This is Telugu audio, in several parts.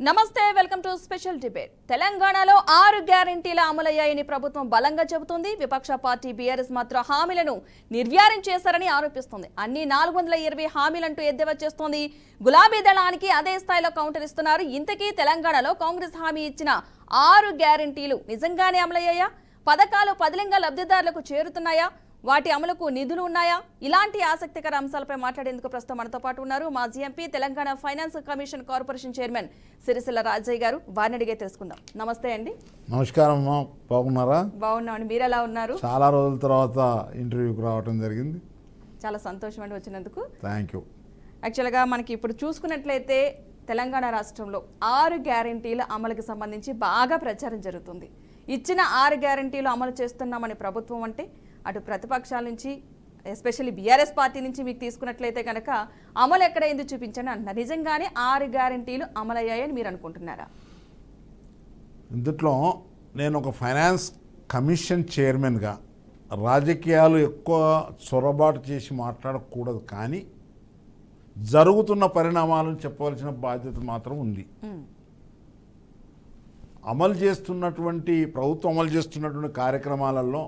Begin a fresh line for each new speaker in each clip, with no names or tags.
నమస్తే వెల్కమ్ టు స్పెషల్ డిబేట్. తెలంగాణలో 6 గ్యారెంటీల అమలయ్యాయని ప్రభుత్వం బలంగా చెబుతుంది. విపక్ష పార్టీ బీఆర్ఎస్ మాత్రం హామీలను నిర్వ్యారం చేశారని ఆరోపిస్తుంది. అన్ని 420 హామీలంటూ ఎద్దేవా చేస్తోంది. గులాబీ దళానికి అదే స్థాయిలో కౌంటర్ ఇస్తున్నారు. ఇంతకీ తెలంగాణలో కాంగ్రెస్ హామీ ఇచ్చిన 6 గ్యారెంటీలు నిజంగానే అమలయ్యాయా? పథకాలు పదిలంగా లబ్ధిదారులకు చేరుతున్నాయా? వాటి అమలుకు నిధులు ఉన్నాయా? ఇలాంటి ఆసక్తికర అంశాలపై మాట్లాడేందుకు ప్రస్తుతం మనతో పాటు ఉన్నారు మాజీ MP, Telangana finance commission corporation chairman Sirisilla Rajaiah గారు. వారిని అడిగే తెలుసుకుందాం. నమస్తే అండి.
నమస్కారం. బాగున్నారా?
బాగున్నామండి. మీరు ఎలా ఉన్నారు?
చాలా రోజుల తర్వాత ఇంటర్వ్యూకి రావడం జరిగింది.
చాలా సంతోషం అండి వచ్చినందుకు.
Thank you.
యాక్చువల్గా మనకి ఇప్పుడు చూసుకున్నట్లయితే తెలంగాణ రాష్ట్రంలో 6 గ్యారెంటీల అమలుకి సంబంధించి బాగా ప్రచారం జరుగుతుంది. ఇచ్చిన 6 గ్యారెంటీలు అమలు చేస్తున్నామని ప్రభుత్వం అంటే అటు ప్రతిపక్షాల నుంచి, ఎస్పెషల్లీ బీఆర్ఎస్ పార్టీ నుంచి మీకు తీసుకున్నట్లయితే కనుక అమలు ఎక్కడైంది చూపించండి అంటున్నారు. నిజంగానే 6 గ్యారెంటీలు అమలయ్యాయని మీరు అనుకుంటున్నారా?
ఇందులో నేను ఒక ఫైనాన్స్ కమిషన్ చైర్మన్గా రాజకీయాలు ఎక్కువ చొరబాటు చేసి మాట్లాడకూడదు, కానీ జరుగుతున్న పరిణామాలను చెప్పవలసిన బాధ్యత మాత్రం ఉంది. ప్రభుత్వం అమలు చేస్తున్నటువంటి కార్యక్రమాలలో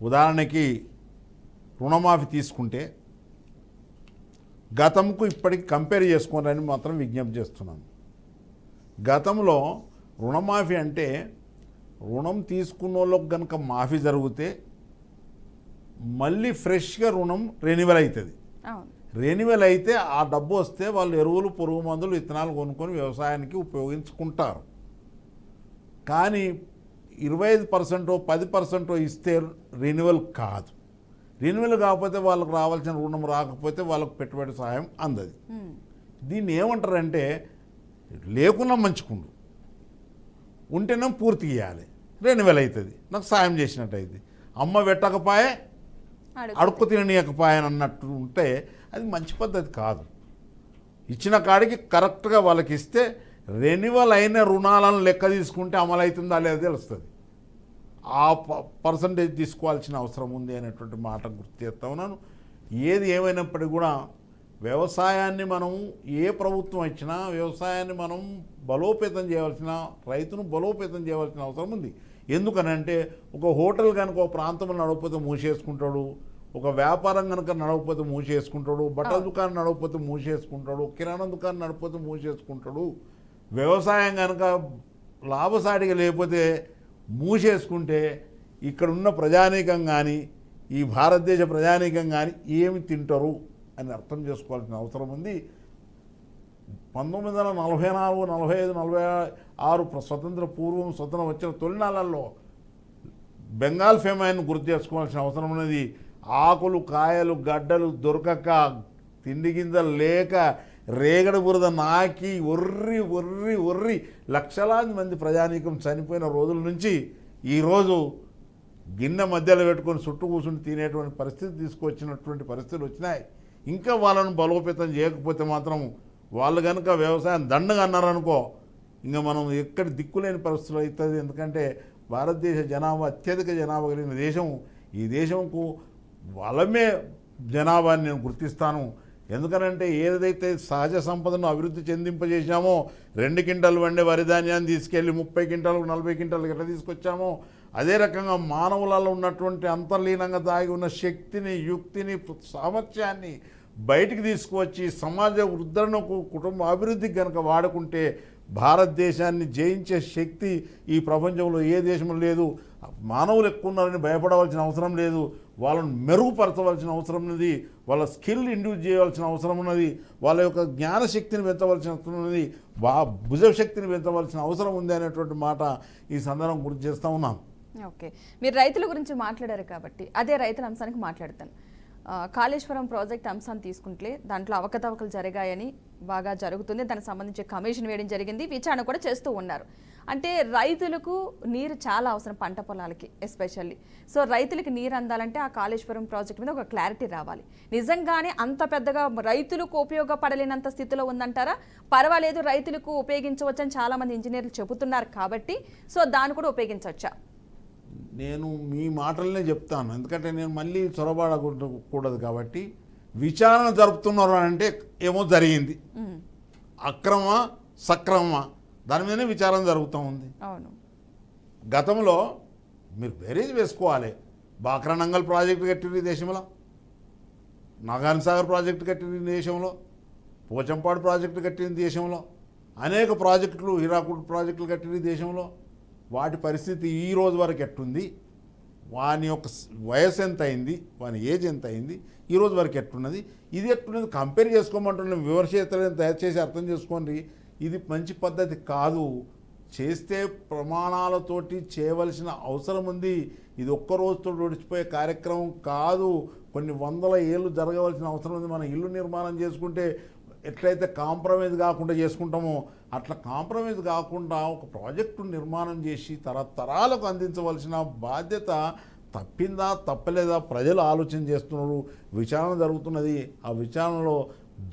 ఉదాహరణకి రుణమాఫీ తీసుకుంటే గతంకు ఇప్పటికి కంపేర్ చేసుకోవాలని మాత్రం విజ్ఞప్తి చేస్తున్నాను. గతంలో రుణమాఫీ అంటే రుణం తీసుకున్న వాళ్ళకి కనుక మాఫీ జరిగితే మళ్ళీ ఫ్రెష్గా రుణం రెన్యువల్ అవుతుంది. రెన్యువల్ అయితే ఆ డబ్బు వస్తే వాళ్ళు ఎరువులు, పురుగు మందులు, విత్తనాలు కొనుక్కొని వ్యవసాయానికి ఉపయోగించుకుంటారు. కానీ 25% 10% ఇస్తే రెన్యువల్ కాదు. రెన్యువల్ కాకపోతే వాళ్ళకు రావాల్సిన రుణం రాకపోతే వాళ్ళకు పెట్టుబడి సహాయం అందది. దీన్ని ఏమంటారంటే లేకున్నా మంచుకుండు, ఉంటేనే పూర్తి ఇవ్వాలి, రెన్యువల్ అవుతుంది, నాకు సాయం చేసినట్టు అయింది. అమ్మ పెట్టకపోయే అడుక్కు తిననీయకపోయాను అన్నట్టు ఉంటే అది మంచి పద్ధతి కాదు. ఇచ్చిన కాడికి కరెక్ట్గా వాళ్ళకి ఇస్తే రెన్యువల్ అయిన రుణాలను లెక్క తీసుకుంటే అమలు అవుతుందా లేదా తెలుస్తుంది. ఆ పర్సంటేజ్ తీసుకోవాల్సిన అవసరం ఉంది అనేటువంటి మాట గుర్తు చేస్తా ఉన్నాను. ఏది ఏమైనప్పటికీ కూడా వ్యవసాయాన్ని మనం, ఏ ప్రభుత్వం ఇచ్చినా వ్యవసాయాన్ని మనం బలోపేతం చేయవలసిన, రైతును బలోపేతం చేయవలసిన అవసరం ఉంది. ఎందుకనంటే ఒక హోటల్ కనుక ఒక ప్రాంతంలో నడవకపోతే మూసేసుకుంటాడు, ఒక వ్యాపారం కనుక నడవకపోతే మూసేసుకుంటాడు, బట్టల దుకాణం నడవకపోతే మూసేసుకుంటాడు, కిరాణా దుకాణం నడవకపోతే మూసేసుకుంటాడు. వ్యవసాయం కనుక లాభసాటిగా లేకపోతే మూసేసుకుంటే ఇక్కడున్న ప్రజానీకం కానీ, ఈ భారతదేశ ప్రజానీకం కానీ ఏమి తింటారు అని అర్థం చేసుకోవాల్సిన అవసరం ఉంది. 1944, 45, 46 స్వతంత్ర పూర్వం, స్వతంత్రం వచ్చిన తొలినాళ్ళల్లో బెంగాల్ ఫెమైన్ గుర్తు చేసుకోవాల్సిన అవసరం ఉన్నది. ఆకులు, కాయలు, గడ్డలు దొరకక, తిండి గింజలు లేక, రేగడి బురద నాకి ఒర్రి ఒర్రి ఒర్రి లక్షలాది మంది ప్రజానీకం చనిపోయిన రోజుల నుంచి ఈరోజు గిన్నె మధ్యలో పెట్టుకొని చుట్టూ కూర్చుని తినేటువంటి పరిస్థితి తీసుకొచ్చినటువంటి పరిస్థితులు వచ్చినాయి. ఇంకా వాళ్ళను బలోపేతం చేయకపోతే మాత్రం వాళ్ళు కనుక వ్యవసాయం దండగా అన్నారనుకో, ఇంకా మనం ఎక్కడ దిక్కులేని పరిస్థితులు అవుతుంది. ఎందుకంటే భారతదేశ జనాభా అత్యధిక జనాభా కలిగిన దేశం. ఈ దేశంకు వాళ్ళమే జనాభాని నేను గుర్తిస్తాను. ఎందుకనంటే ఏదైతే సహజ సంపదను అభివృద్ధి చెందింపజేశామో, 2 క్వింటాలు వండే వరి ధాన్యాన్ని తీసుకెళ్ళి 30 క్వింటాలకు 40 క్వింటాలకు ఎట్లా తీసుకొచ్చామో, అదే రకంగా మానవులలో ఉన్నటువంటి అంతర్లీనంగా దాగి ఉన్న శక్తిని, యుక్తిని, సామర్థ్యాన్ని బయటికి తీసుకువచ్చి సమాజ ఉద్ధరణకు, కుటుంబ అభివృద్ధికి కనుక వాడుకుంటే భారతదేశాన్ని జయించే శక్తి ఈ ప్రపంచంలో ఏ దేశంలో లేదు. మానవులు ఎక్కువ ఉన్నారని భయపడవలసిన అవసరం లేదు. వాళ్ళను మెరుగుపరచవలసిన అవసరం ఉన్నది, వాళ్ళ స్కిల్ ఇండ్యూస్ చేయవలసిన అవసరం ఉన్నది, వాళ్ళ యొక్క జ్ఞానశక్తిని పెంచవలసిన అవసరం ఉన్నది, భుజశక్తిని పెంచవలసిన అవసరం ఉంది అనేటువంటి మాట ఈ సందర్భం గుర్తు చేస్తూ ఉన్నాం.
ఓకే, మీరు రైతుల గురించి మాట్లాడారు కాబట్టి అదే రైతుల అంశానికి మాట్లాడతాను. కాళేశ్వరం ప్రాజెక్ట్ అంశాన్ని తీసుకుంటే దాంట్లో అవకతవకలు జరిగాయని బాగా జరుగుతుంది. దానికి సంబంధించి కమిషన్ వేయడం జరిగింది, విచారణ కూడా చేస్తూ ఉన్నారు. అంటే రైతులకు నీరు చాలా అవసరం, పంట పొలాలకి ఎస్పెషల్లీ. సో రైతులకి నీరు అందాలంటే ఆ కాళేశ్వరం ప్రాజెక్ట్ మీద ఒక క్లారిటీ రావాలి. నిజంగానే అంత పెద్దగా రైతులకు ఉపయోగపడలేనంత స్థితిలో ఉందంటారా? పర్వాలేదు, రైతులకు ఉపయోగించవచ్చని చాలామంది ఇంజనీర్లు చెబుతున్నారు కాబట్టి సో దాన్ని కూడా ఉపయోగించవచ్చా?
నేను మీ మాటలనే చెప్తాను, ఎందుకంటే నేను మళ్ళీ చొరబడకూడదు కాబట్టి. విచారణ జరుపుతున్నారు అంటే ఏమో జరిగింది, అక్రమ సక్రమమా, దాని మీదనే విచారం జరుగుతూ ఉంది.
అవును.
గతంలో మీరు బేరీజ్ వేసుకోవాలి. బాక్రానంగల్ ప్రాజెక్టు కట్టింది ఈ దేశంలో, నాగార్జున సాగర్ ప్రాజెక్టు కట్టింది ఈ దేశంలో, పోచంపాడు ప్రాజెక్టు కట్టింది దేశంలో, అనేక ప్రాజెక్టులు హీరాకుడ్ ప్రాజెక్టులు కట్టింది దేశంలో. వాటి పరిస్థితి ఈ రోజు వరకు ఎట్టుంది, వాని యొక్క వయసు ఎంత అయింది, వాని ఏజ్ ఎంత అయింది, ఈ రోజు వరకు ఎట్టున్నది, ఇది ఎట్టున్నది కంపేర్ చేసుకోమంటున్న విమర్శేతలను దయచేసి అర్థం చేసుకోండి. ఇది మంచి పద్ధతి కాదు. చేస్తే ప్రమాణాలతోటి చేయవలసిన అవసరం ఉంది. ఇది ఒక్క రోజుతో నడిచిపోయే కార్యక్రమం కాదు. కొన్ని వందల ఏళ్ళు జరగవలసిన అవసరం ఉంది. మనం ఇల్లు నిర్మాణం చేసుకుంటే ఎట్లయితే కాంప్రమైజ్ కాకుండా చేసుకుంటామో అట్లా కాంప్రమైజ్ కాకుండా ఒక ప్రాజెక్టు నిర్మాణం చేసి తరతరాలకు అందించవలసిన బాధ్యత తప్పిందా తప్పలేదా ప్రజలు ఆలోచన చేస్తున్నారు. విచారణ జరుగుతున్నది. ఆ విచారణలో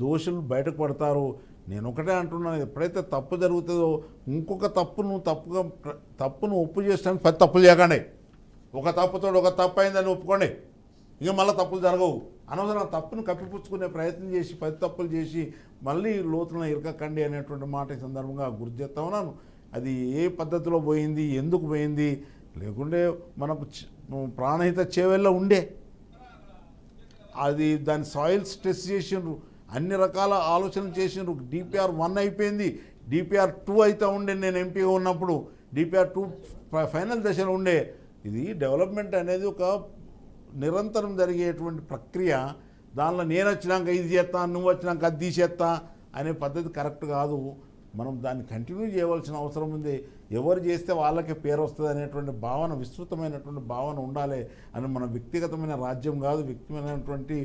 దోషులు బయటకు పడతారు. నేను ఒకటే అంటున్నాను, ఎప్పుడైతే తప్పు జరుగుతుందో ఇంకొక తప్పును ఒప్పు చేసడానికి 10 తప్పులు చేయకండి. ఒక తప్పుతో ఒక తప్పు అయిందని ఒప్పుకోండి, ఇక మళ్ళీ తప్పులు జరగవు. అనవసరం తప్పును కప్పిపుచ్చుకునే ప్రయత్నం చేసి 10 తప్పులు చేసి మళ్ళీ లోతున ఇరకకండి అనేటువంటి మాట ఈ సందర్భంగా గుర్తు చేస్తా ఉన్నాను. అది ఏ పద్ధతిలో పోయింది, ఎందుకు పోయింది, లేకుంటే మనకు ప్రాణహిత చేవెల్లో ఉండే అది దాని సాయిల్స్ టెస్ట్ చేసిండ్రు, అన్ని రకాల ఆలోచనలు చేసిండ్రు. DPR 1 అయిపోయింది, DPR 2 అయితే ఉండే. నేను ఎంపీగా ఉన్నప్పుడు DPR 2 ఫైనల్ దశలో ఉండే. ఇది డెవలప్మెంట్ అనేది ఒక నిరంతరం జరిగేటువంటి ప్రక్రియ. దానిలో నేను వచ్చినాక ఇది చేస్తా, నువ్వు వచ్చినాక అది తీసేస్తా అనే పద్ధతి కరెక్ట్ కాదు. మనం దాన్ని కంటిన్యూ చేయవలసిన అవసరం ఉంది. ఎవరు చేస్తే వాళ్ళకే పేరు వస్తుంది అనేటువంటి భావన, విస్తృతమైనటువంటి భావన ఉండాలి. అని మన వ్యక్తిగతమైన రాజ్యం కాదు, వ్యక్తిగతమైనటువంటి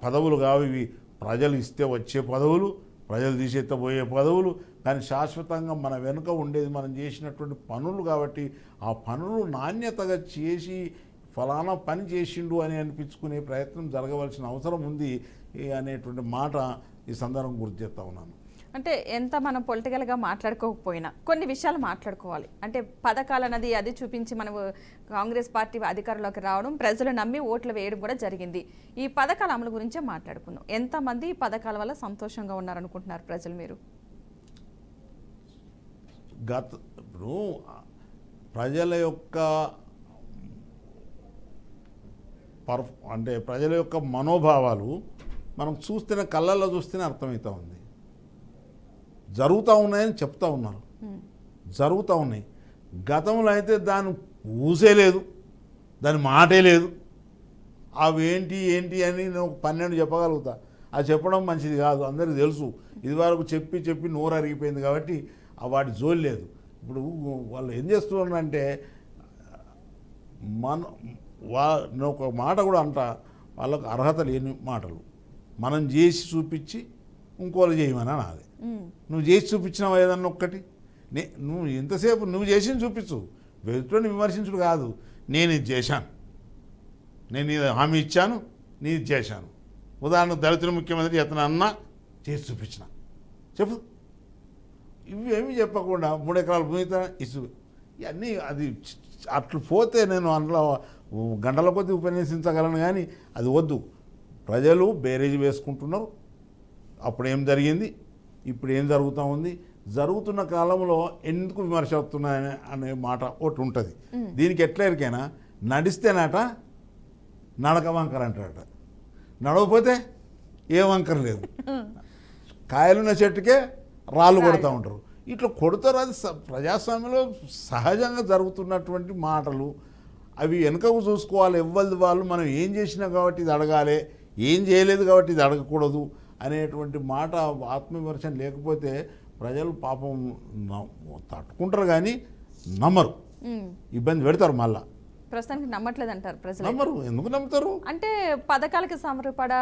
పదవులు కావు ఇవి. ప్రజలు ఇస్తే వచ్చే పదవులు, ప్రజలు తీసేస్తే పోయే పదవులు, కానీ శాశ్వతంగా మన వెనుక ఉండేది మనం చేసినటువంటి పనులు. కాబట్టి ఆ పనులు నాణ్యతగా చేసి ఫలానా పని చేసిండు అని అనిపించుకునే ప్రయత్నం జరగవలసిన అవసరం ఉంది అనేటువంటి మాట ఈ సందర్భం గుర్తు చేస్తా ఉన్నాను.
అంటే ఎంత మనం పొలిటికల్గా మాట్లాడుకోకపోయినా కొన్ని విషయాలు మాట్లాడుకోవాలి. అంటే పథకాలు అన్నది అది చూపించి మనం కాంగ్రెస్ పార్టీ అధికారంలోకి రావడం, ప్రజలు నమ్మి ఓట్లు వేయడం కూడా జరిగింది. ఈ పథకాల అమలు గురించే మాట్లాడుకుందాం. ఎంతమంది ఈ పథకాల వల్ల సంతోషంగా ఉన్నారనుకుంటున్నారు ప్రజలు? మీరు
ఇప్పుడు ప్రజల యొక్క ప్రజల యొక్క మనోభావాలు మనం చూస్తేనే, కళ్ళల్లో చూస్తేనే అర్థమవుతూ ఉంది. జరుగుతూ ఉన్నాయని చెప్తా ఉన్నారు, జరుగుతూ ఉన్నాయి. గతంలో అయితే దాని ఊసే లేదు, దాని మాటే లేదు. అవి ఏంటి అని నేను 12 చెప్పగలుగుతా. అది చెప్పడం మంచిది కాదు, అందరికీ తెలుసు. ఇదివరకు చెప్పి నోరు అరిగిపోయింది కాబట్టి వాటి జోలి లేదు. ఇప్పుడు వాళ్ళు ఏం చేస్తున్నారంటే నేను ఒక మాట కూడా వాళ్ళకు అర్హత లేని మాటలు మనం చేసి చూపించి ఇంకోళ్ళు చేయమని అనాలి. నువ్వు చేసి చూపించినావు ఏదన్నా ఒక్కటి, నువ్వు ఎంతసేపు నువ్వు చేసి చూపించు, వెళ్తుని విమర్శించుడు కాదు. నేను ఇది చేశాను, నేను ఇది హామీ ఇచ్చాను, నేను ఇది చేశాను. ఉదాహరణకు దళితుల ముఖ్యమంత్రి ఎతను అన్నా చేసి చూపించిన చెప్పు. ఇవేమీ చెప్పకుండా 3 ఎకరాల భూమిత ఇసు ఇవన్నీ అది అట్లు పోతే నేను అందులో గంటల కొద్దీ ఉపన్యసించగలను, కానీ అది వద్దు. ప్రజలు బేరేజ్ వేసుకుంటున్నారు. అప్పుడు ఏం జరిగింది, ఇప్పుడు ఏం జరుగుతూ ఉంది, జరుగుతున్న కాలంలో ఎందుకు విమర్శ అవుతున్నాయని అనే మాట ఒకటి ఉంటుంది. దీనికి ఎట్లా ఎరికైనా నడిస్తేనట నడక వంకర అంటారట, నడవపోతే ఏ వంకర లేదు. కాయలున్న చెట్టుకే రాళ్ళు కొడుతూ ఉంటారు. ఇట్లా కొడతారు. అది ప్రజాస్వామ్యంలో సహజంగా జరుగుతున్నటువంటి మాటలు. అవి వెనుకకు చూసుకోవాలి. ఎవ్వరిది వాళ్ళు మనం ఏం చేసినా కాబట్టి ఇది అడగాలి, ఏం చేయలేదు కాబట్టి ఇది అడగకూడదు అనేటువంటి మాట ఆత్మవిమర్శన లేకపోతే ప్రజలు పాపం తట్టుకుంటారు కానీ నమ్మరు, ఇబ్బంది పెడతారు. మళ్ళా
ప్రస్తుతానికి నమ్మట్లేదు అంటారు ప్రజలు.
నమ్మరు. ఎందుకు నమ్ముతారు?
అంటే పథకాలకి సరిపడా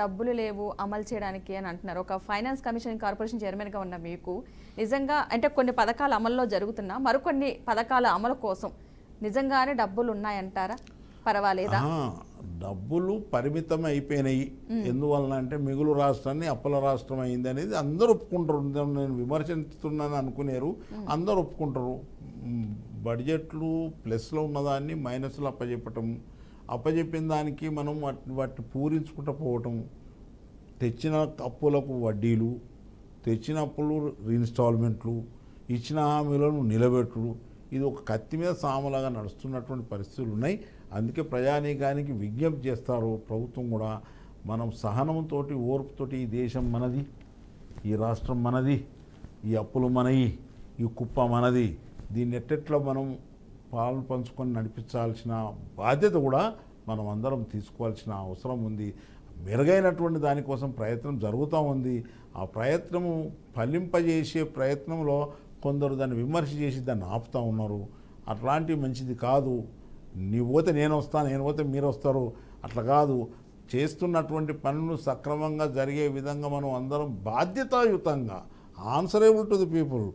డబ్బులు లేవు అమలు చేయడానికి అని అంటున్నారు. ఒక ఫైనాన్స్ కమిషన్ కార్పొరేషన్ చైర్మన్గా ఉన్న మీకు నిజంగా అంటే కొన్ని పథకాలు అమల్లో జరుగుతున్నా మరికొన్ని పథకాల అమలు కోసం నిజంగానే డబ్బులు ఉన్నాయంటారా? పర్వాలేదా?
డబ్బులు పరిమితం అయిపోయినాయి. ఎందువలన అంటే మిగులు రాష్ట్రాన్ని అప్పుల రాష్ట్రం అయింది అనేది అందరూ ఒప్పుకుంటారు. నేను విమర్శిస్తున్నాను అనుకునేరు, అందరూ ఒప్పుకుంటారు. బడ్జెట్లు ప్లస్లో ఉన్నదాన్ని మైనస్లో అప్పచెప్పిన దానికి మనం వాటిని పూరించుకుంటూ పోవటం, తెచ్చిన అప్పులకు వడ్డీలు, తెచ్చిన అప్పులు రీఇన్స్టాల్మెంట్లు, ఇచ్చిన హామీలను నిలబెట్టుడు, ఇది ఒక కత్తి మీద సామలాగా నడుస్తున్నటువంటి పరిస్థితులు ఉన్నాయి. అందుకే ప్రజానీకానికి విజ్ఞప్తి చేస్తారు ప్రభుత్వం కూడా, మనం సహనంతో ఓర్పుతోటి ఈ దేశం మనది, ఈ రాష్ట్రం మనది, ఈ అప్పులు మనవి, ఈ కుప్ప మనది, దీన్ని ఎట్టెట్లో మనం పాలన పంచుకొని నడిపించాల్సిన బాధ్యత కూడా మనం అందరం తీసుకోవాల్సిన అవసరం ఉంది. మెరుగైనటువంటి దానికోసం ప్రయత్నం జరుగుతూ ఉంది. ఆ ప్రయత్నము ఫలింపజేసే ప్రయత్నంలో కొందరు దాన్ని విమర్శ చేసి దాన్ని ఆపుతూ ఉన్నారు. అట్లాంటివి మంచిది కాదు. నీ పోతే నేను వస్తాను, నేను పోతే మీరు వస్తారు, అట్లా కాదు. చేస్తున్నటువంటి పనులు సక్రమంగా జరిగే విధంగా మనం అందరం బాధ్యతాయుతంగా, ఆన్సరబుల్ టు ది పీపుల్,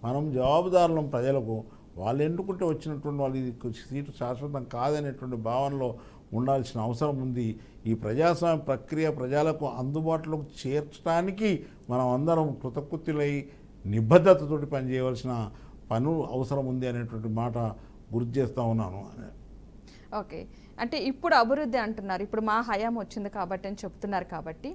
మనం జవాబుదారులం ప్రజలకు. వాళ్ళు ఎన్నుకుంటే వచ్చినటువంటి వాళ్ళు ఇది సీటు శాశ్వతం కాదనేటువంటి భావనలో ఉండాల్సిన అవసరం ఉంది. ఈ ప్రజాస్వామ్య ప్రక్రియ ప్రజలకు అందుబాటులోకి చేర్చడానికి మనం అందరం కృతకృత్యులై నిబద్ధతతోటి పనిచేయవలసిన పనులు అవసరం ఉంది అనేటువంటి మాట గుర్తు చేస్తూ ఉన్నాను.
ఓకే, అంటే ఇప్పుడు అభివృద్ధి అంటున్నారు, ఇప్పుడు మా హయాం వచ్చింది కాబట్టి అని చెప్తున్నారు. కాబట్టి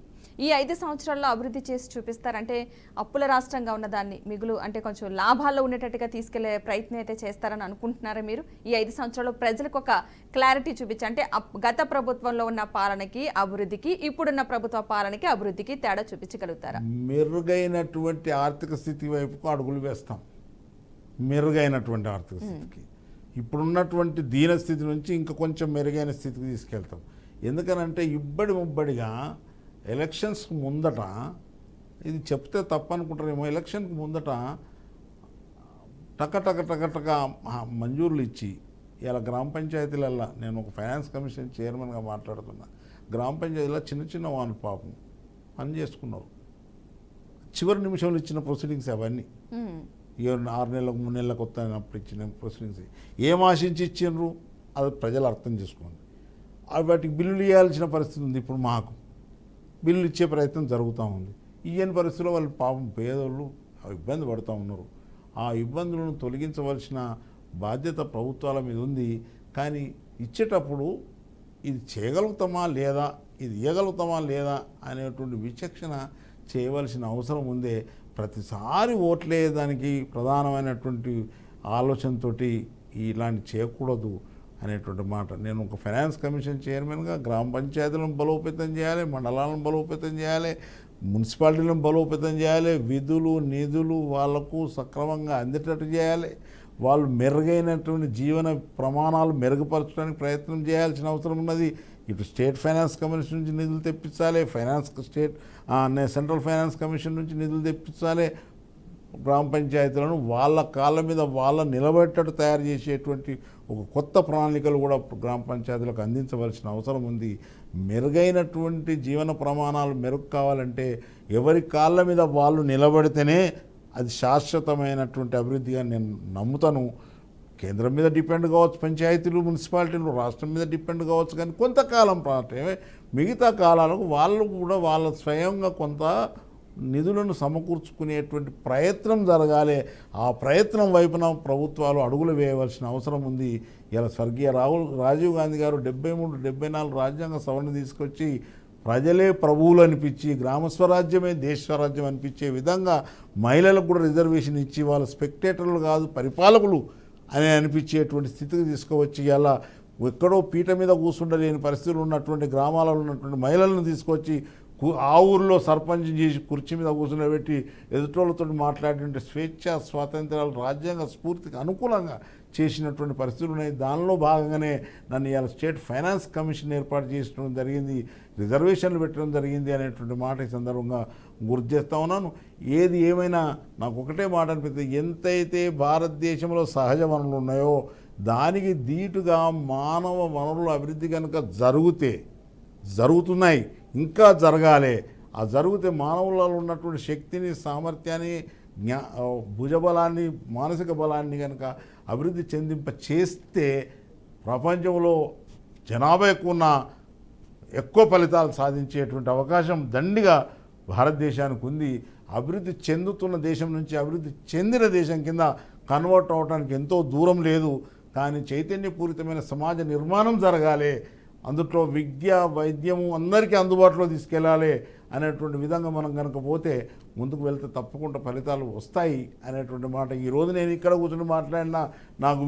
ఈ 5 సంవత్సరాల్లో అభివృద్ధి చేసి చూపిస్తారంటే అప్పుల రాష్ట్రంగా ఉన్నదాన్ని మిగులు అంటే కొంచెం లాభాల్లో ఉండేటట్టుగా తీసుకెళ్లే ప్రయత్నం అయితే చేస్తారని అనుకుంటున్నారా మీరు? ఈ 5 సంవత్సరాల్లో ప్రజలకు ఒక క్లారిటీ చూపించి, అంటే గత ప్రభుత్వంలో ఉన్న పాలనకి అభివృద్ధికి, ఇప్పుడున్న ప్రభుత్వ పాలనకి అభివృద్ధికి తేడా చూపించగలుగుతారా?
మెరుగైనటువంటి ఆర్థిక స్థితి వైపుకు అడుగులు వేస్తాం. మెరుగైనటువంటి ఆర్థిక స్థితికి, ఇప్పుడున్నటువంటి దీనస్థితి నుంచి ఇంకా కొంచెం మెరుగైన స్థితికి తీసుకెళ్తాం. ఎందుకనంటే ఇబ్బడి ముబ్బడిగా ఎలక్షన్స్కి ముందట, ఇది చెప్తే తప్పనుకుంటారేమో, ఎలక్షన్కి ముందట టక మంజూరులు ఇచ్చి, ఇలా గ్రామ పంచాయతీలల్లో నేను ఒక ఫైనాన్స్ కమిషన్ చైర్మన్గా మాట్లాడుతున్నా, గ్రామ పంచాయతీలో చిన్న చిన్న వాళ్ళు పాపం పని చేసుకున్నారు. చివరి నిమిషంలో ఇచ్చిన ప్రొసీడింగ్స్ అవన్నీ 6 నెలలకు 3 నెలలకు వస్తానప్పుడు ఇచ్చిన ప్రొసీడింగ్స్ ఏం ఆశించి ఇచ్చిండ్రు అది ప్రజలు అర్థం చేసుకోండి. వాటికి బిల్లులు ఇవ్వాల్సిన పరిస్థితి ఉంది. ఇప్పుడు మాకు బిల్లులు ఇచ్చే ప్రయత్నం జరుగుతూ ఉంది. ఇయ్యని పరిస్థితుల్లో వాళ్ళు పాపం పేదోళ్ళు ఇబ్బంది పడుతూ ఉన్నారు. ఆ ఇబ్బందులను తొలగించవలసిన బాధ్యత ప్రభుత్వాల మీద ఉంది. కానీ ఇచ్చేటప్పుడు ఇది చేయగలుగుతామా లేదా, ఇది ఇవ్వగలుగుతామా లేదా అనేటువంటి విచక్షణ చేయవలసిన అవసరం ఉందే. ప్రతిసారి ఓట్లేదానికి ప్రధానమైనటువంటి ఆలోచనతో ఇలాంటి చేయకూడదు అనేటువంటి మాట. నేను ఒక ఫైనాన్స్ కమిషన్ చైర్మన్గా గ్రామ పంచాయతీలను బలోపేతం చేయాలి, మండలాలను బలోపేతం చేయాలి, మున్సిపాలిటీలను బలోపేతం చేయాలి, విధులు నిధులు వాళ్లకు సక్రమంగా అందేటట్టు చేయాలి, వాళ్ళు మెరుగైనటువంటి జీవన ప్రమాణాలు మెరుగుపరచడానికి ప్రయత్నం చేయాల్సిన అవసరం ఉన్నది. ఇటు స్టేట్ ఫైనాన్స్ కమిషన్ నుంచి నిధులు తెప్పించాలి, సెంట్రల్ ఫైనాన్స్ కమిషన్ నుంచి నిధులు తెప్పించాలి. గ్రామ పంచాయతీలను వాళ్ళ కాళ్ళ మీద వాళ్ళ నిలబెట్టేట్టు తయారు చేసేటువంటి ఒక కొత్త ప్రణాళికలు కూడా గ్రామ పంచాయతీలకు అందించవలసిన అవసరం ఉంది. మెరుగైనటువంటి జీవన ప్రమాణాలు మెరుగు కావాలంటే ఎవరి కాళ్ళ మీద వాళ్ళు నిలబడితేనే అది శాశ్వతమైనటువంటి అభివృద్ధిగా నేను నమ్ముతాను. కేంద్రం మీద డిపెండ్ కావచ్చు పంచాయతీలు, మున్సిపాలిటీలు, రాష్ట్రం మీద డిపెండ్ కావచ్చు, కానీ కొంతకాలం పాటే మిగతా కాలాలకు వాళ్ళు కూడా వాళ్ళ స్వయంగా కొంత నిధులను సమకూర్చుకునేటువంటి ప్రయత్నం జరగాలి. ఆ ప్రయత్నం వైపున ప్రభుత్వాలు అడుగులు వేయవలసిన అవసరం ఉంది. ఇలా స్వర్గీయ రాజీవ్ గాంధీ గారు 73, 74 రాజ్యాంగ సవరణ తీసుకొచ్చి ప్రజలే ప్రభువులు అనిపించి, గ్రామ స్వరాజ్యమే దేశ స్వరాజ్యం అనిపించే విధంగా మహిళలకు కూడా రిజర్వేషన్ ఇచ్చి వాళ్ళ స్పెక్టేటర్లు కాదు పరిపాలకులు అని అనిపించేటువంటి స్థితికి తీసుకువచ్చి, ఇలా ఎక్కడో పీట మీద కూర్చుండలేని పరిస్థితులు ఉన్నటువంటి గ్రామాలలో ఉన్నటువంటి మహిళలను తీసుకొచ్చి ఆ ఊరిలో సర్పంచ్ చేసి కుర్చీ మీద కూర్చుని ఎదుటోళ్ళతో మాట్లాడినటువంటి స్వేచ్ఛ స్వాతంత్రాలు రాజ్యాంగ స్ఫూర్తికి అనుకూలంగా చేసినటువంటి పరిస్థితులు ఉన్నాయి. దానిలో భాగంగానే నన్ను ఇవాళ స్టేట్ ఫైనాన్స్ కమిషన్ ఏర్పాటు చేయడం జరిగింది, రిజర్వేషన్లు పెట్టడం జరిగింది అనేటువంటి మాట ఈ సందర్భంగా గుర్తు చేస్తూ ఉన్నాను. ఏది ఏమైనా నాకు ఒకటే మాట అనిపిస్తుంది, ఎంతైతే భారతదేశంలో సహజ వనరులు ఉన్నాయో దానికి ధీటుగా మానవ వనరుల అభివృద్ధి కనుక జరుగుతున్నాయి, ఇంకా జరగాలి. ఆ జరిగితే మానవులలో ఉన్నటువంటి శక్తిని, సామర్థ్యాన్ని, భుజబలాన్ని, మానసిక బలాన్ని కనుక అభివృద్ధి చెందింప చేస్తే ప్రపంచంలో జనాభా ఎక్కువ ఫలితాలు సాధించేటువంటి అవకాశం దండిగా భారతదేశానికి ఉంది. అభివృద్ధి చెందుతున్న దేశం నుంచి అభివృద్ధి చెందిన దేశం కింద కన్వర్ట్ అవడానికి ఎంతో దూరం లేదు. కానీ చైతన్యపూరితమైన సమాజ నిర్మాణం జరగాలి. అందులో విద్య వైద్యము అందరికీ అందుబాటులో తీసుకెళ్ళాలి అనేటువంటి విధంగా మనం కనుక పోతే ముందుకు వెళ్తే తప్పకుండా ఫలితాలు వస్తాయి అనేటువంటి మాట. ఈరోజు నేను ఇక్కడ కూర్చొని మాట్లాడినా నాకు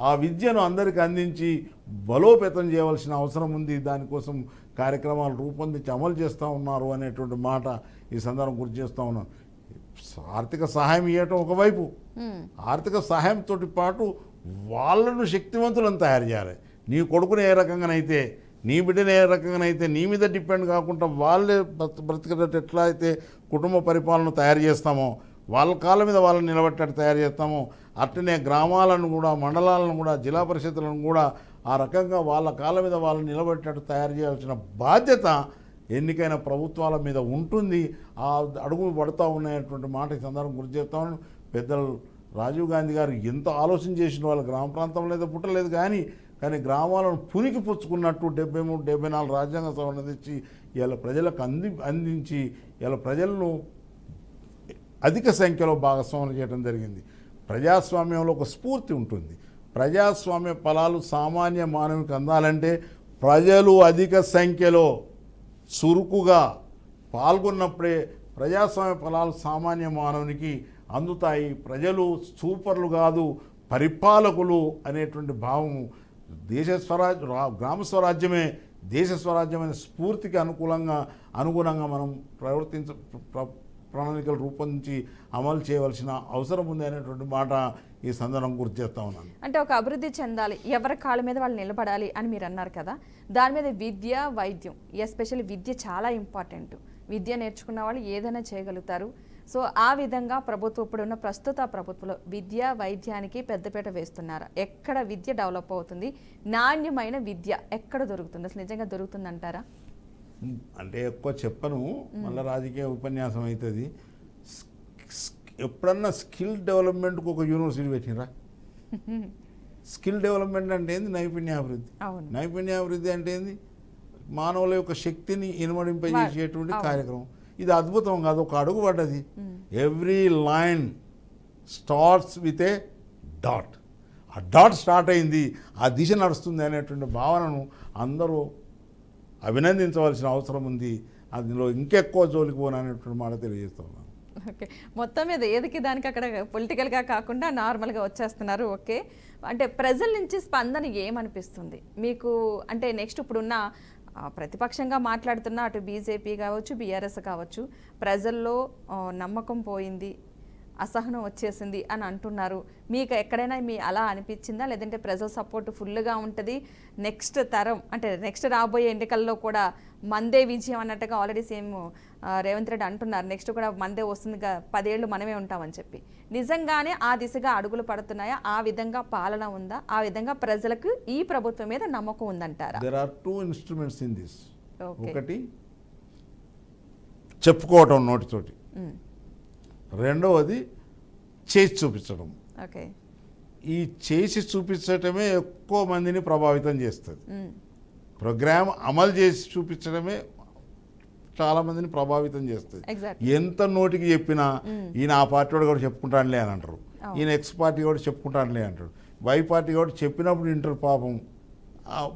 ఆ విద్యను అందరికీ అందించి బలోపేతం చేయవలసిన అవసరం ఉంది. దానికోసం కార్యక్రమాలు రూపొందించి అమలు చేస్తూ ఉన్నారు అనేటువంటి మాట ఈ సందర్భం గుర్తు చేస్తూ ఉన్నాను. ఆర్థిక సహాయం ఇవ్వటం ఒకవైపు, ఆర్థిక సహాయంతో పాటు వాళ్ళను శక్తివంతులను తయారు చేయాలి. నీ కొడుకుని ఏ రకంగానైతే, నీ బిడ్డను ఏ రకంగానైతే నీ మీద డిపెండ్ కాకుండా వాళ్ళే బ్రతికేటట్టు ఎట్లా అయితే కుటుంబ పరిపాలన తయారు చేస్తామో, వాళ్ళ కాళ్ళ మీద వాళ్ళని నిలబెట్టేట్టు తయారు చేస్తామో, అట్లనే గ్రామాలను కూడా, మండలాలను కూడా, జిల్లా పరిషత్తులను కూడా ఆ రకంగా వాళ్ళ కాళ్ళ మీద వాళ్ళని నిలబెట్టేట్టు తయారు చేయాల్సిన బాధ్యత ఎన్నికైన ప్రభుత్వాల మీద ఉంటుంది. ఆ అడుగులు పడుతూ ఉన్నాయటువంటి మాట ఈ సందర్భం గుర్తు చేస్తాను. పెద్దలు రాజీవ్ గాంధీ గారు ఎంత ఆలోచన చేసిన వాళ్ళు గ్రామ ప్రాంతంలో అయితే పుట్టలేదు కానీ గ్రామాలను పునికి పుచ్చుకున్నట్టు 73, 74 రాజ్యాంగ సవరణ తెచ్చి ఇలా ప్రజలకు అందించి ఇలా ప్రజలను అధిక సంఖ్యలో భాగస్వామ్యం చేయడం జరిగింది. ప్రజాస్వామ్యంలో ఒక స్ఫూర్తి ఉంటుంది. ప్రజాస్వామ్య ఫలాలు సామాన్య మానవునికి అందాలంటే ప్రజలు అధిక సంఖ్యలో చురుకుగా పాల్గొన్నప్పుడే ప్రజాస్వామ్య ఫలాలు సామాన్య మానవునికి అందుతాయి. ప్రజలు సూపర్లు కాదు, పరిపాలకులు అనేటువంటి భావం గ్రామ స్వరాజ్యమే దేశ స్వరాజ్యమైన స్ఫూర్తికి అనుగుణంగా మనం ప్రణాళికలు రూపొందించి అమలు చేయవలసిన అవసరం ఉంది అనేటువంటి మాట ఈ సందర్భం గుర్తు చేస్తా ఉన్నాను.
అంటే ఒక అభివృద్ధి చెందాలి, ఎవరి కాళ్ళ మీద వాళ్ళు నిలబడాలి అని మీరు అన్నారు కదా, దాని మీద విద్య, వైద్యం, ఎస్పెషల్లీ విద్య చాలా ఇంపార్టెంట్. విద్య నేర్చుకున్న వాళ్ళు ఏదైనా చేయగలుగుతారు. సో ఆ విధంగా ఇప్పుడున్న ప్రస్తుత ప్రభుత్వంలో విద్య, వైద్యానికి పెద్దపీట వేస్తున్నారా? ఎక్కడ విద్య డెవలప్ అవుతుంది? నాణ్యమైన విద్య ఎక్కడ దొరుకుతుంది? అసలు నిజంగా దొరుకుతుందంటారా?
అంటే ఎక్కువ చెప్పను, మళ్ళీ రాజకీయ ఉపన్యాసం అవుతుంది. ఎప్పుడన్నా స్కిల్ డెవలప్మెంట్కి ఒక యూనివర్సిటీ పెట్టినరా? స్కిల్ డెవలప్మెంట్ అంటే ఏంది? నైపుణ్యాభివృద్ధి. నైపుణ్యాభివృద్ధి అంటే ఏంది? మానవుల యొక్క శక్తిని ఇనుమడింపజేసేటువంటి కార్యక్రమం. ఇది అద్భుతం కాదు, ఒక అడుగు పడ్డది. Every line starts with A dot. ఆ డాట్ స్టార్ట్ అయింది, ఆ దిశ నడుస్తుంది అనేటువంటి భావనను అందరూ అభినందించవలసిన అవసరం ఉంది. అందులో ఇంకెక్కువ జోలికి పోననేటువంటి మాట తెలియజేస్తూ ఉన్నాను.
ఓకే, మొత్తం మీద ఏదికి దానికి అక్కడ పొలిటికల్గా కాకుండా నార్మల్గా వచ్చేస్తున్నారు. ఓకే, అంటే ప్రజల నుంచి స్పందన ఏమనిపిస్తుంది మీకు? అంటే నెక్స్ట్ ఇప్పుడున్న ప్రతిపక్షంగా మాట్లాడుతున్న అటు బీజేపీ కావచ్చు, బీఆర్ఎస్ కావచ్చు, ప్రజల్లో నమ్మకం పోయింది, అసహనం వచ్చేసింది అని అంటున్నారు. మీకు ఎక్కడైనా అలా అనిపించిందా? లేదంటే ప్రజల సపోర్ట్ ఫుల్గా ఉంటుంది, నెక్స్ట్ తరం అంటే నెక్స్ట్ రాబోయే ఎన్నికల్లో కూడా మందే విజయం అన్నట్టుగా ఆల్రెడీ సేమ్ రేవంత్ రెడ్డి అంటున్నారు, నెక్స్ట్ కూడా మందే వస్తుంది, 10 ఏళ్ళు మనమే ఉంటామని చెప్పి. నిజంగానే ఆ దిశగా అడుగులు పడుతున్నాయా? ఆ విధంగా పాలన ఉందా? ఆ విధంగా ప్రజలకు ఈ ప్రభుత్వం మీద నమ్మకం ఉందంటారా?
There are 2 instruments in this. ఒకటి చెప్పుకోవటం నోటితోటి, రెండవది చేసి చూపించడం.
ఓకే,
ఈ చేసి చూపించటమే ఎక్కువ మందిని ప్రభావితం చేస్తుంది. ప్రోగ్రామ్ అమలు చేసి చూపించడమే చాలా మందిని ప్రభావితం చేస్తుంది. ఎంత నోటికి చెప్పినా ఈయన ఆ పార్టీ వాడు కూడా చెప్పుకుంటానులే అని అంటారు, ఈయన ఎక్స్ పార్టీ కూడా చెప్పుకుంటానులే అంటారు, వై పార్టీ కూడా చెప్పినప్పుడు వింటారు, పాపం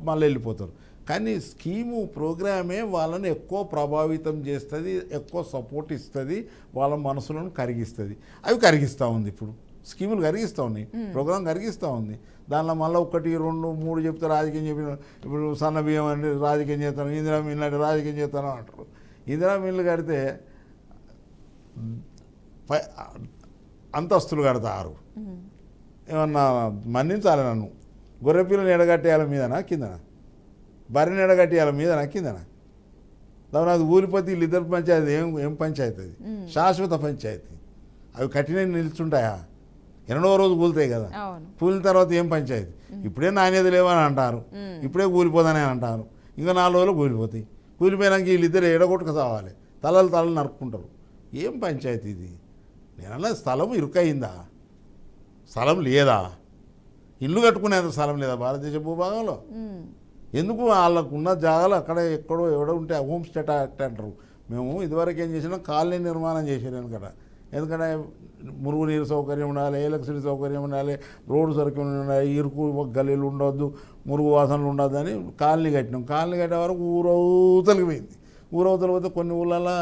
మళ్ళీ వెళ్ళిపోతారు. కానీ స్కీము ప్రోగ్రామే వాళ్ళని ఎక్కువ ప్రభావితం చేస్తుంది, ఎక్కువ సపోర్ట్ ఇస్తుంది, వాళ్ళ మనసులను కరిగిస్తుంది. అవి కరిగిస్తూ ఉంది. ఇప్పుడు స్కీములు కరిగిస్తూ ఉన్నాయి, ప్రోగ్రాం కరిగిస్తూ ఉంది. దానిలో మళ్ళీ 1, 2, 3 చెప్తే రాజకీయం చెప్పిన, ఇప్పుడు సన్న బియ్యం అంటే రాజకీయం చేస్తాను, ఇందిరా మిల్లు అంటే రాజకీయం చేస్తాను అంటారు. ఇందిరా మిల్లు కడితే అంతస్తులు కడతారు, ఏమన్నా మన్నించాలి నన్ను. గొర్రెపిల్లని ఎడగట్టేయాల మీదనా కిందనా? బర్రెని ఎడగట్టేయాల మీదనా కిందనా? దాని అది ఊరిపోతే వీళ్ళిద్దరు పంచాయతీ ఏం పంచాయతీ? అది శాశ్వత పంచాయతీ. అవి కఠిన నిల్చుంటాయా? 8వ రోజు కూలుతాయి కదా. కూలిన తర్వాత ఏం పంచాయతీ? ఇప్పుడే నాణ్యత లేవని అంటారు, ఇప్పుడే కూలిపోదని అంటారు, ఇంకా 4 రోజులు కూలిపోతాయి. కూలిపోయినాక వీళ్ళిద్దరు ఎడగొట్టుకు సావాలి, తలలు నరుక్కుంటారు. ఏం పంచాయతీ ఇది? నేనన్నా స్థలం ఇరుకయిందా? స్థలం లేదా? ఇల్లు కట్టుకునేంత స్థలం లేదా భారతదేశ భూభాగంలో? ఎందుకు వాళ్ళకు ఉన్న జాగాలు అక్కడ ఎక్కడో ఉంటే హోమ్ స్టే యాక్ట్ అంటారు. మేము ఇదివరకు ఏం చేసినా కాలనీ నిర్మాణం చేసాను కదా, ఎందుకంటే మురుగునీరు సౌకర్యం ఉండాలి, ఎలక్ట్రిసిటీ సౌకర్యం ఉండాలి, రోడ్డు సౌకర్యం ఉండాలి, ఇరుకు గల్లీలు ఉండొద్దు, మురుగు వాసనలు ఉండొద్దు అని కాలనీ కట్టినాం. కాలనీ కట్టే వరకు ఊరవతలకి పోయింది. ఊరవతలు పోతే కొన్ని ఊళ్ళల్లో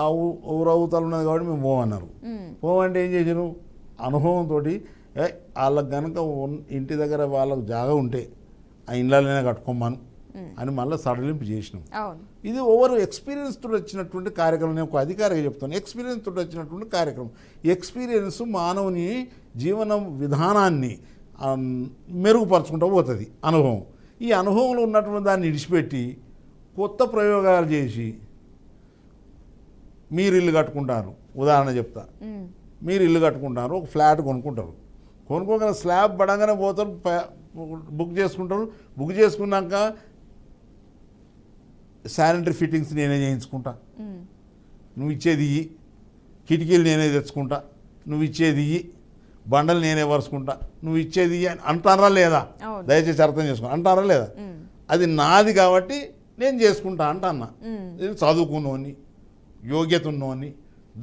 ఆ ఊరవతలు ఉన్నది కాబట్టి మేము పోమన్నారు. పోమంటే ఏం చేసాను, అనుభవంతో వాళ్ళకి కనుక ఇంటి దగ్గర వాళ్ళకు జాగా ఉంటే ఆ ఇండ్లలోనే కట్టుకోమను అని మళ్ళీ సడలింపు చేసినాం. ఇది ఓవర్ ఎక్స్పీరియన్స్ తోటి వచ్చినటువంటి కార్యక్రమం. నేను ఒక అధికారిగా చెప్తాను, ఎక్స్పీరియన్స్ తోటి వచ్చినటువంటి కార్యక్రమం. ఎక్స్పీరియన్స్ మానవుని జీవన విధానాన్ని మెరుగుపరచుకుంటూ పోతుంది అనుభవం. ఈ అనుభవంలో ఉన్నటువంటి దాన్ని విడిచిపెట్టి కొత్త ప్రయోగాలు చేసి మీరు ఇల్లు కట్టుకుంటారు. ఉదాహరణ చెప్తా, మీరు ఇల్లు కట్టుకుంటారు, ఒక ఫ్లాట్ కొనుక్కుంటారు. కొనుక్కోగానే స్లాబ్ పడంగానే పోతారు, బుక్ చేసుకుంటారు. బుక్ చేసుకున్నాక శానిటరీ ఫిట్టింగ్స్ నేనే చేయించుకుంటా, నువ్వు ఇచ్చేది ఇయ్యి. కిటికీలు నేనే తెచ్చుకుంటా, నువ్వు ఇచ్చేది ఇయ్యి. బండలు నేనే వరుసుకుంటా, నువ్వు ఇచ్చేది ఇయ్యి అని అంటారా లేదా? దయచేసి అర్థం చేసుకో, అంటారా లేదా? అది నాది కాబట్టి నేను చేసుకుంటా అంట అన్న. నేను చదువుకున్నోని, యోగ్యత ఉన్నోని,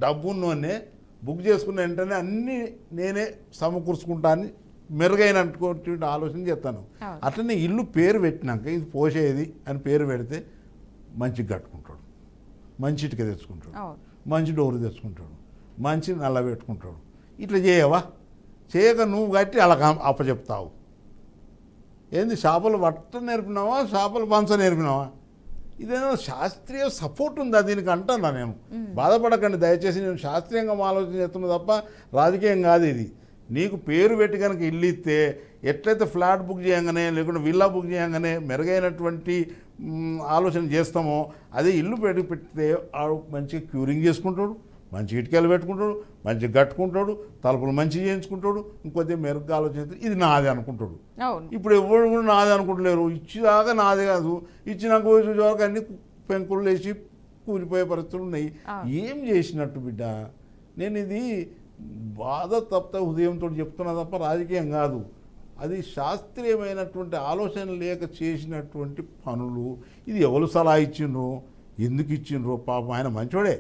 డబ్బు ఉన్నోనే బుక్ చేసుకున్న వెంటనే అన్నీ నేనే సమకూర్చుకుంటా అని మెరుగైనటువంటి ఆలోచన చేస్తాను. అట్లనే ఇల్లు పేరు పెట్టినాక ఇది పోసేది అని పేరు పెడితే మంచిగా కట్టుకుంటాడు, మంచి ఇటుక తెచ్చుకుంటాడు, మంచి డోరు తెచ్చుకుంటాడు, మంచి నల్ల పెట్టుకుంటాడు. ఇట్లా చేయవా? చేయక నువ్వు కట్టి అలా అప్పచెప్తావు. ఏంది చేపలు పట్ట నేర్పినావా, చేపలు పంచ నేర్పినావా? ఇదేదో శాస్త్రీయ సపోర్ట్ ఉందా దీనికి అంటున్నా నేను. బాధపడకండి దయచేసి, నేను శాస్త్రీయంగా ఆలోచన చేస్తున్నా తప్ప రాజకీయం కాదు ఇది. నీకు పేరు పెట్టి కనుక ఇల్లు ఇస్తే ఎట్లయితే ఫ్లాట్ బుక్ చేయగానే లేకుంటే విల్లా బుక్ చేయగానే మెరుగైనటువంటి ఆలోచన చేస్తామో అదే ఇల్లు పెడితే ఆడు మంచిగా క్యూరింగ్ చేసుకుంటాడు, మంచి ఇటుకలు పెట్టుకుంటాడు, మంచిగా కట్టుకుంటాడు, తలుపులు మంచిగా చేయించుకుంటాడు, ఇంకొద్దిగా మెరుగ్గా ఆలోచన ఇది నాది అనుకుంటాడు. ఇప్పుడు ఎవరు కూడా నాది అనుకుంటలేరు. ఇచ్చేదాకా నాదే కాదు, ఇచ్చినాక వరకు అన్ని పెంకులు వేసి కూలిపోయే పరిస్థితులు ఉన్నాయి. ఏం చేసినట్టు బిడ్డ? నేను ఇది బాధ తప్ప హృదయంతో చెప్తున్నా తప్ప రాజకీయం కాదు. అది శాస్త్రీయమైనటువంటి ఆలోచన లేక చేసినటువంటి పనులు. ఇది ఎవరు సలహా ఇచ్చిండ్రు, ఎందుకు ఇచ్చిండ్రు? పాపం ఆయన మంచోడే,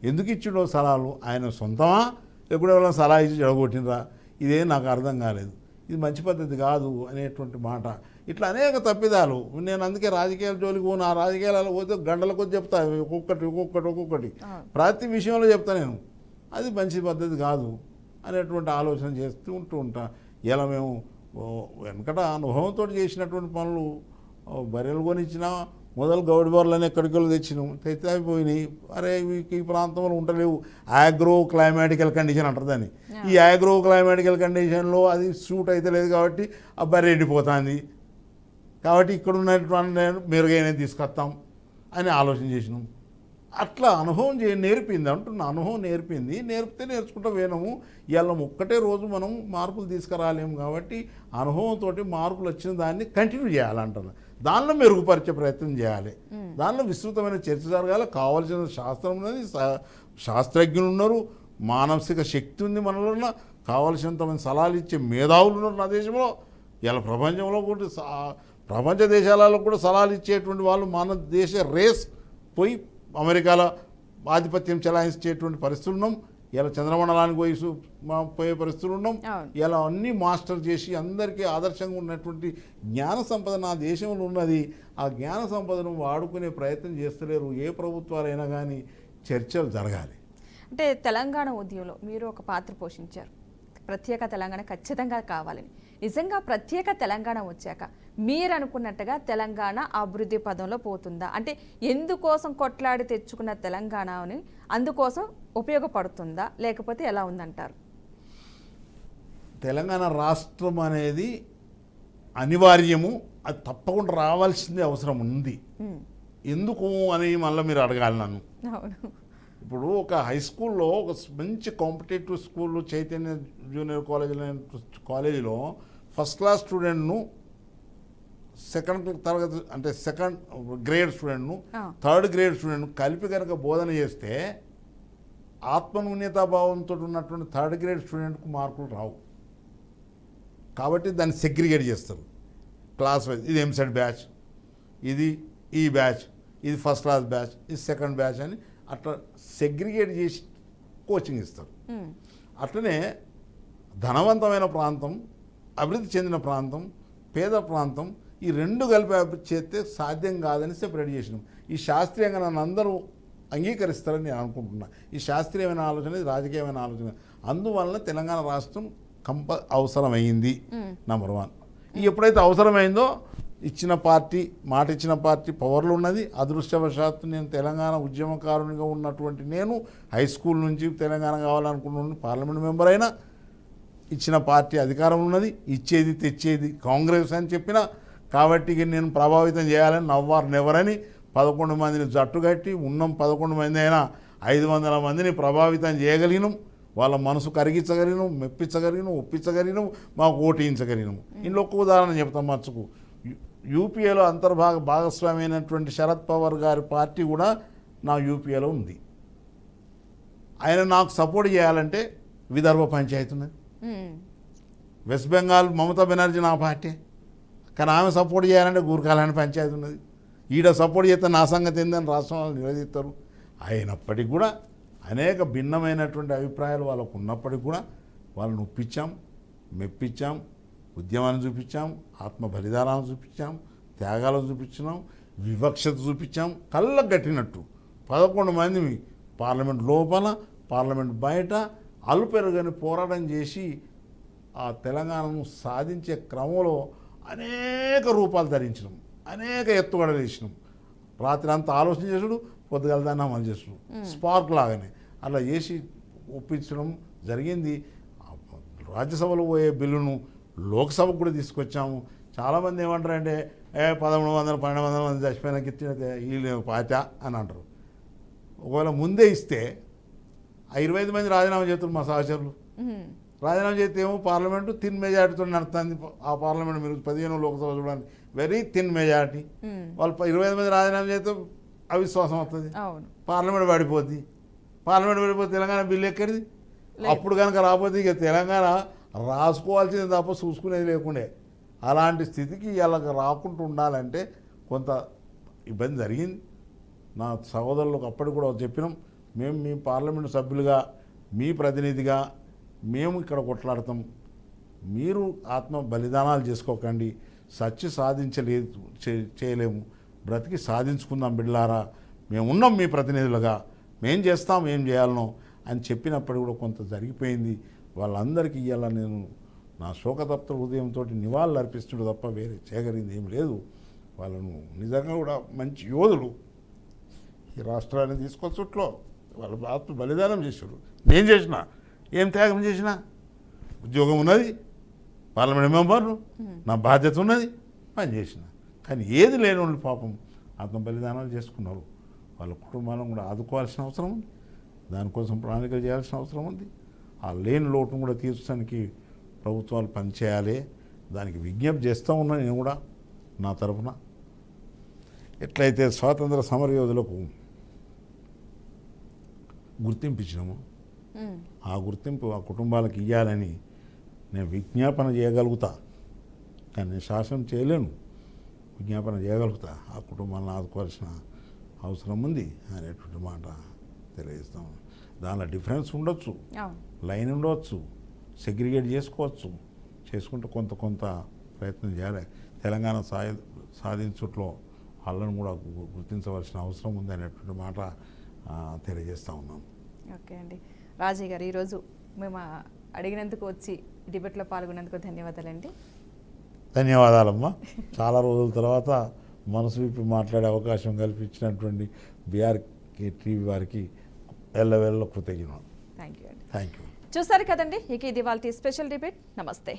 ఎందుకు ఇచ్చిండో సలహాలు? ఆయన సొంతమా లేకుండా ఎవరైనా సలహా ఇచ్చి జడగొట్టినరా? ఇదే నాకు అర్థం కాలేదు. ఇది మంచి పద్ధతి కాదు అనేటువంటి మాట. ఇట్లా అనేక తప్పిదాలు. నేను అందుకే రాజకీయాల జోలికి పోను. ఆ రాజకీయాలలో పోతే గంటల కొద్ది చెప్తా, ఒక్కొక్కటి ప్రతి విషయంలో చెప్తా నేను. అది మంచి పద్ధతి కాదు అనేటువంటి ఆలోచన చేస్తూ ఉంటా. ఇలా మేము వెనకట అనుభవంతో చేసినటువంటి పనులు, బర్రెలు కొనిచ్చినా మొదలు గౌడి బర్రెలని ఎక్కడికి తెచ్చినాం, తెచ్చిపోయినాయి. అరే ఈ ప్రాంతంలో ఉండలేవు, ఆగ్రో క్లైమాటికల్ కండిషన్ అంటారు దాన్ని. ఈ ఆగ్రో క్లైమాటికల్ కండిషన్లో అది సూట్ అయితే లేదు కాబట్టి ఆ బర్రె ఎండిపోతుంది. కాబట్టి ఇక్కడ ఉన్నటువంటి మెరుగైన తీసుకొస్తాం అని ఆలోచన చేసినాం. అట్లా అనుభవం నేర్పింది అంటున్నా. అనుభవం నేర్పితే నేర్చుకుంటూ పోయినాము. ఇవాళ ఒక్కటే రోజు మనం మార్పులు తీసుకురాలేము కాబట్టి అనుభవంతో మార్పులు వచ్చిన దాన్ని కంటిన్యూ చేయాలంటున్నా. దానిలో మెరుగుపరిచే ప్రయత్నం చేయాలి. దానిలో విస్తృతమైన చర్చ జరగాలి. కావాల్సిన శాస్త్రం ఉన్నది, శాస్త్రజ్ఞులు ఉన్నారు, మానసిక శక్తి ఉంది మనలో, కావాల్సినంత మంది సలహాలు ఇచ్చే మేధావులు ఉన్నారు నా దేశంలో. ఇలా ప్రపంచంలో కూడా ప్రపంచ దేశాలలో కూడా సలహాలు ఇచ్చేటువంటి వాళ్ళు మన దేశ రేస్ పోయి అమెరికాలో ఆధిపత్యం చెలాయించేటువంటి పరిస్థితులు ఉన్నాం. ఇలా చంద్రమండలానికి పోయే పరిస్థితులు ఉన్నాం. ఇలా అన్నీ మాస్టర్ చేసి అందరికీ ఆదర్శంగా ఉన్నటువంటి జ్ఞాన సంపద నా దేశంలో ఉన్నది. ఆ జ్ఞాన సంపదను వాడుకునే ప్రయత్నం చేస్తలేరు ఏ ప్రభుత్వాలైనా కానీ. చర్చలు జరగాలి.
అంటే తెలంగాణ ఉద్యమంలో మీరు ఒక పాత్ర పోషించారు. ప్రత్యేక తెలంగాణ ఖచ్చితంగా కావాలని. నిజంగా ప్రత్యేక తెలంగాణ వచ్చాక మీరు అనుకున్నట్టుగా తెలంగాణ అభివృద్ధి పదంలో పోతుందా? అంటే ఎందుకోసం కొట్లాడి తెచ్చుకున్న తెలంగాణని అందుకోసం ఉపయోగపడుతుందా, లేకపోతే ఎలా ఉందంటారు?
తెలంగాణ రాష్ట్రం అనేది అనివార్యము, అది తప్పకుండా రావాల్సిందే అవసరం ఉంది. ఎందుకు అని మళ్ళీ మీరు అడగాలి నన్ను. ఇప్పుడు ఒక హై స్కూల్లో ఒక మంచి కాంపిటేటివ్ స్కూల్ చైతన్య జూనియర్ కాలేజీలో ఫస్ట్ క్లాస్ స్టూడెంట్ను సెకండ్ తరగతి అంటే సెకండ్ గ్రేడ్ స్టూడెంట్ను థర్డ్ గ్రేడ్ స్టూడెంట్ను కలిపి కనుక బోధన చేస్తే ఆత్మన్యూన్యతాభావంతో ఉన్నటువంటి థర్డ్ గ్రేడ్ స్టూడెంట్కు మార్కులు రావు. కాబట్టి దాన్ని సెగ్రిగేట్ చేస్తారు క్లాస్ వైజ్. ఇది ఎంసెట్ బ్యాచ్, ఇది ఈ బ్యాచ్, ఇది ఫస్ట్ క్లాస్ బ్యాచ్, ఇది సెకండ్ బ్యాచ్ అని అట్లా సెగ్రిగేట్ చేసి కోచింగ్ ఇస్తారు. అట్లనే ధనవంతమైన ప్రాంతం, అభివృద్ధి చెందిన ప్రాంతం, పేద ప్రాంతం, ఈ రెండు కలిపి అభివృద్ధి చేస్తే సాధ్యం కాదని సెపరేట్ చేసినాం. ఈ శాస్త్రీయంగా నన్ను అందరూ అంగీకరిస్తారని నేను అనుకుంటున్నా. ఈ శాస్త్రీయమైన ఆలోచన, ఇది రాజకీయమైన ఆలోచన. అందువలన తెలంగాణ రాష్ట్రం అవసరమైంది. నంబర్ 1. ఈ ఎప్పుడైతే అవసరమైందో ఇచ్చిన పార్టీ, మాట ఇచ్చిన పార్టీ పవర్లో ఉన్నది. అదృష్టవశాత్తు నేను తెలంగాణ ఉద్యమకారునిగా ఉన్నటువంటి నేను హై స్కూల్ నుంచి తెలంగాణ కావాలనుకున్న పార్లమెంట్ మెంబర్ అయినా ఇచ్చిన పార్టీ అధికారం ఉన్నది. ఇచ్చేది తెచ్చేది కాంగ్రెస్ అని చెప్పిన కాబట్టి నేను ప్రభావితం చేయాలని నెవరని 11 మందిని జట్టుగట్టి ఉన్నాం. 11 మంది అయినా 500 మందిని ప్రభావితం చేయగలిగినాం. వాళ్ళ మనసు కరిగించగలిగినాం, మెప్పించగలిగినాం, ఒప్పించగలిగినాం, మాకు ఓటించగలిగినాం. ఇంట్లో ఒక్క ఉదాహరణ చెప్తాం మర్చుకు. యూపీఏలో భాగస్వామి అయినటువంటి శరద్ పవార్ గారి పార్టీ కూడా నా యూపీఏలో ఉంది. ఆయన నాకు సపోర్ట్ చేయాలంటే విదర్భ పంచాయతీ ఉన్నది. వెస్ట్ బెంగాల్ మమతా బెనర్జీ నా పార్టీ, కానీ ఆమె సపోర్ట్ చేయాలంటే గూర్ఖాలని పంచాయతీ ఉన్నది. ఈడ సపోర్ట్ చేస్తే నా సంగతి ఏందని రాష్ట్రం వాళ్ళు నిలదీస్తారు. అయినప్పటికీ కూడా అనేక భిన్నమైనటువంటి అభిప్రాయాలు వాళ్ళకు ఉన్నప్పటికీ కూడా వాళ్ళని ఒప్పించాం, మెప్పించాం, ఉద్యమాన్ని చూపించాం, ఆత్మ బలిదానాలు చూపించాం, త్యాగాలు చూపించినాం, వివక్షత చూపించాం. కళ్ళకు కట్టినట్టు 11 మంది పార్లమెంట్ లోపల, పార్లమెంట్ బయట అలుపెరుగని పోరాటం చేసి ఆ తెలంగాణను సాధించే క్రమంలో అనేక రూపాలు ధరించినాం, అనేక ఎత్తుగడలు వేసినాం. రాత్రి అంతా ఆలోచన చేసుడు, పొద్దుగల దాన్ని అమలు చేసుడు, స్పార్క్ లాగానే అలా చేసి ఒప్పించడం జరిగింది. రాజ్యసభలో పోయే బిల్లును లోక్సభకు కూడా తీసుకొచ్చాము. చాలామంది ఏమంటారంటే 1100, 1200 మంది చచ్చిపోయిన వీళ్ళు పాత అని అంటారు. ఒకవేళ ముందే ఇస్తే ఆ 25 మంది రాజీనామా చేస్తారు మా సహచరులు. రాజీనామా చేస్తే ఏమో పార్లమెంటు థిన్ మెజార్టీతో నడుస్తుంది. ఆ పార్లమెంట్ మీరు 15 లోక్సభ చూడండి, వెరీ థిన్ మెజార్టీ. వాళ్ళు 25 మంది రాజీనామా చేస్తే అవిశ్వాసం వస్తుంది, పార్లమెంట్ పడిపోద్ది. పార్లమెంట్ పడిపోతే తెలంగాణ బిల్లు ఎక్కడిది? అప్పుడు కనుక రాకపోతే ఇక తెలంగాణ రాసుకోవాల్సింది తప్ప చూసుకునేది లేకుండే. అలాంటి స్థితికి ఇలా రాకుండా ఉండాలంటే కొంత ఇబ్బంది జరిగింది. నా సహోదరులకు అప్పటికి కూడా చెప్పినాం, మేము మీ పార్లమెంటు సభ్యులుగా, మీ ప్రతినిధిగా మేము ఇక్కడ కొట్లాడతాం. మీరు ఆత్మ బలిదానాలు చేసుకోకండి. సచ్చి సాధించలేదు, చేయలేము, బ్రతికి సాధించుకుందాం బిడ్డలారా, మేము ఉన్నాం మీ ప్రతినిధులుగా, మేం చేస్తాం ఏం చేయాలనో అని చెప్పినప్పుడు కూడా కొంత జరిగిపోయింది. వాళ్ళందరికీ ఇవాళ నేను నా శోకతప్త హృదయంతో నివాళులు అర్పిస్తుండే తప్ప వేరే చేయగలిగింది ఏం లేదు. వాళ్ళను నిజంగా కూడా మంచి యోధులు, ఈ రాష్ట్రాన్ని తీసుకొచ్చుట్లో వాళ్ళు ఆత్మ బలిదానం చేశారు. నేను చేసిన ఏం త్యాగం చేసినా, ఉద్యోగం ఉన్నది, పార్లమెంట్ మెంబర్ను, నా బాధ్యత ఉన్నది, పని చేసిన. కానీ ఏది లేని వాళ్ళు పాపం ఆత్మ బలిదానాలు చేసుకున్నారు. వాళ్ళ కుటుంబాలను కూడా ఆదుకోవాల్సిన అవసరం ఉంది, దానికోసం ప్రణాళికలు చేయాల్సిన అవసరం ఉంది. ఆ లేని లోటును కూడా తీర్చడానికి ప్రభుత్వాలు పనిచేయాలి. దానికి విజ్ఞప్తి చేస్తూ ఉన్నాను నేను కూడా నా తరఫున. ఎట్లయితే స్వాతంత్ర సమరయోధులకు గుర్తింపు ఇచ్చినాము, ఆ గుర్తింపు ఆ కుటుంబాలకు ఇవ్వాలని నేను విజ్ఞాపన చేయగలుగుతా. కానీ నేను శాసనం చేయలేను, విజ్ఞాపన చేయగలుగుతా. ఆ కుటుంబాలను ఆదుకోవాల్సిన అవసరం ఉంది అనేటువంటి మాట తెలియజేస్తాం. దానిలో డిఫరెన్స్ ఉండొచ్చు, లైన్ ఉండవచ్చు, సెగ్రిగేట్ చేసుకోవచ్చు. చేసుకుంటూ కొంత ప్రయత్నం చేయాలి. తెలంగాణ సాధించుట్లో వాళ్ళను కూడా గుర్తించవలసిన అవసరం ఉంది అనేటువంటి మాట తెలియజేస్తూ ఉన్నాం.
ఓకే అండి. రాజీ గారు, ఈరోజు మేము అడిగినందుకు వచ్చి డిబేట్లో పాల్గొన్నందుకు ధన్యవాదాలండి.
ధన్యవాదాలమ్మా. చాలా రోజుల తర్వాత మనసు విప్పి మాట్లాడే అవకాశం కల్పించినటువంటి బీఆర్కే టీవీ వారికి ఎల్లవేళ కృతజ్ఞతలు.
థ్యాంక్ యూ అండి.
Thank you.
చూసారు కదండి, ఇక ఇది వాళ్ళ స్పెషల్ డిబేట్. నమస్తే.